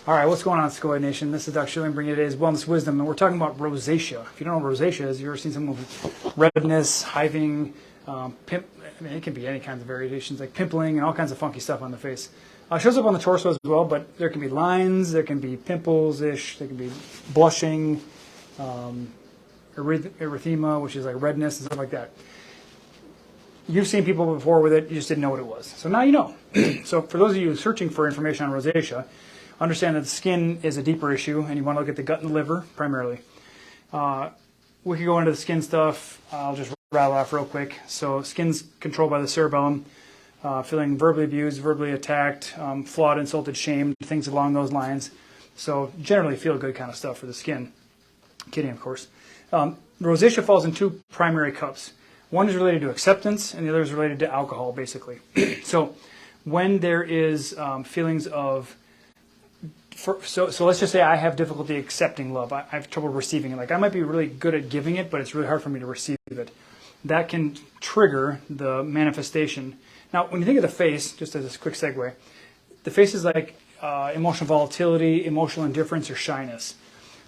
All right, what's going on, Secoya Nation? This is Dr. Schilling bringing you today's Wellness Wisdom, and we're talking about rosacea. If you don't know what rosacea is, you've ever seen someone with redness, hiving, it can be any kinds of variations, like pimpling and all kinds of funky stuff on the face. It shows up on the torso as well, but there can be lines, there can be pimples-ish, there can be blushing, erythema, which is like redness and stuff like that. You've seen people before with it, you just didn't know what it was. So now you know. So for those of you searching for information on rosacea, understand that the skin is a deeper issue, and you want to look at the gut and the liver primarily. We could go into the skin stuff. I'll just rattle off real quick. So skin's controlled by the cerebellum, feeling verbally abused, verbally attacked, flawed, insulted, shamed, things along those lines. So generally feel good kind of stuff for the skin. Kidding, of course. Rosacea falls in two primary cups. One is related to acceptance, and the other is related to alcohol, basically. So when there is feelings of So let's just say I have difficulty accepting love. I have trouble receiving it. Like I might be really good at giving it, but it's really hard for me to receive it. That can trigger the manifestation. Now, when you think of the face, just as a quick segue, the face is like emotional volatility, emotional indifference, or shyness.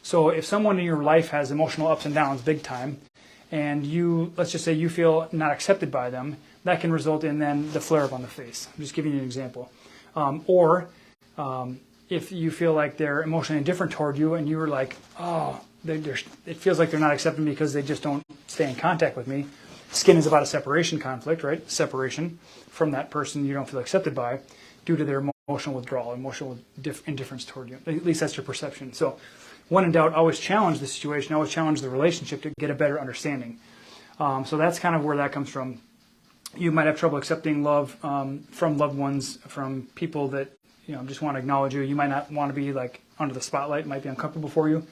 So if someone in your life has emotional ups and downs big time, and let's just say you feel not accepted by them, that can result in then the flare-up on the face. I'm just giving you an example. If you feel like they're emotionally indifferent toward you and you were like, oh, it feels like they're not accepting me because they just don't stay in contact with me. Skin is about a separation conflict, right? Separation from that person you don't feel accepted by due to their emotional withdrawal, emotional indifference toward you. At least that's your perception. So when in doubt, always challenge the situation, always challenge the relationship to get a better understanding. So that's kind of where that comes from. You might have trouble accepting love from loved ones, from people that just want to acknowledge you. You might not want to be like under the spotlight. It might be uncomfortable for you.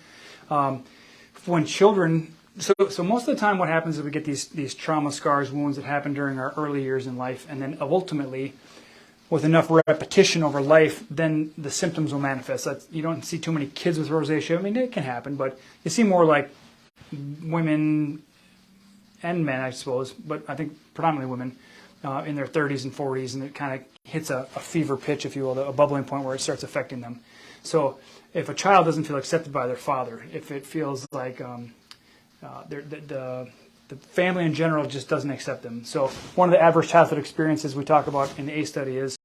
When children, so most of the time what happens is we get these trauma scars, wounds that happen during our early years in life, and then ultimately, with enough repetition over life, then the symptoms will manifest. You don't see too many kids with rosacea. I mean, it can happen, but you see more like women and men, I suppose, but I think predominantly women in their 30s and 40s, and it kind of hits a fever pitch, if you will, a bubbling point where it starts affecting them. So if a child doesn't feel accepted by their father, if it feels like the family in general just doesn't accept them. So one of the adverse childhood experiences we talk about in the ACE study is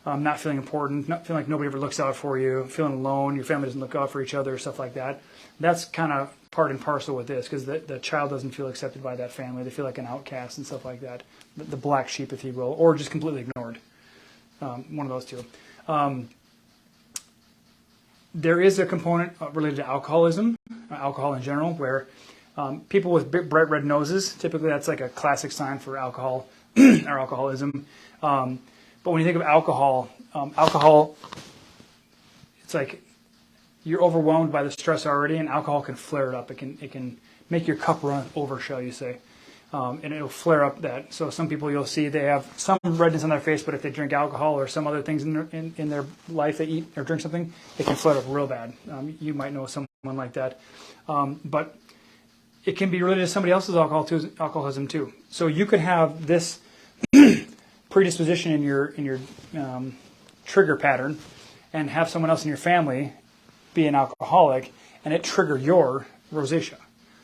not feeling important, not feeling like nobody ever looks out for you, feeling alone, your family doesn't look out for each other, stuff like that. That's kind of part and parcel with this, because the child doesn't feel accepted by that family. They feel like an outcast and stuff like that, the black sheep, if you will, or just completely ignored. One of those two. There is a component related to alcoholism, alcohol in general, where people with bright red noses, typically that's like a classic sign for alcohol or alcoholism. But when you think of alcohol, it's like you're overwhelmed by the stress already, and alcohol can flare it up. It can make your cup run over, shall you say. And it'll flare up that. So some people you'll see they have some redness on their face, but if they drink alcohol or some other things in their life, they eat or drink something, it can flare up real bad. You might know someone like that. But it can be related to somebody else's alcoholism too. So you could have this predisposition in your trigger pattern and have someone else in your family be an alcoholic, and it trigger your rosacea.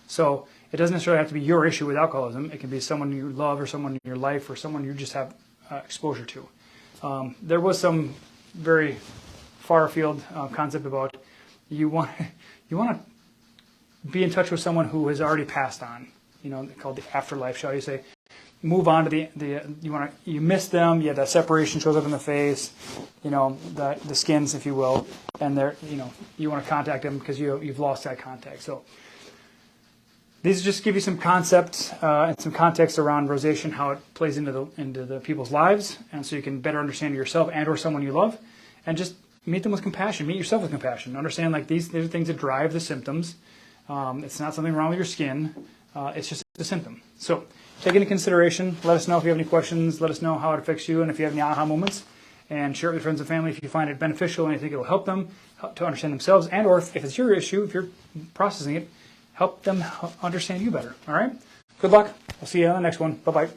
So it doesn't necessarily have to be your issue with alcoholism. It can be someone you love or someone in your life or someone you just have exposure to. There was some very far afield concept about you want to be in touch with someone who has already passed on, called the afterlife, shall you say. Move on to you miss them, yeah, that separation shows up in the face, the skins, if you will, and you want to contact them because you've lost that contact. So these just give you some concepts and some context around rosacea and how it plays into the people's lives, and so you can better understand yourself and or someone you love, and just meet them with compassion. Meet yourself with compassion. Understand these are things that drive the symptoms. It's not something wrong with your skin. It's just a symptom. So take into consideration. Let us know if you have any questions. Let us know how it affects you and if you have any aha moments. And share it with friends and family if you find it beneficial and you think it will help them to understand themselves. And or if it's your issue, if you're processing it, help them understand you better. All right? Good luck. I'll see you on the next one. Bye-bye.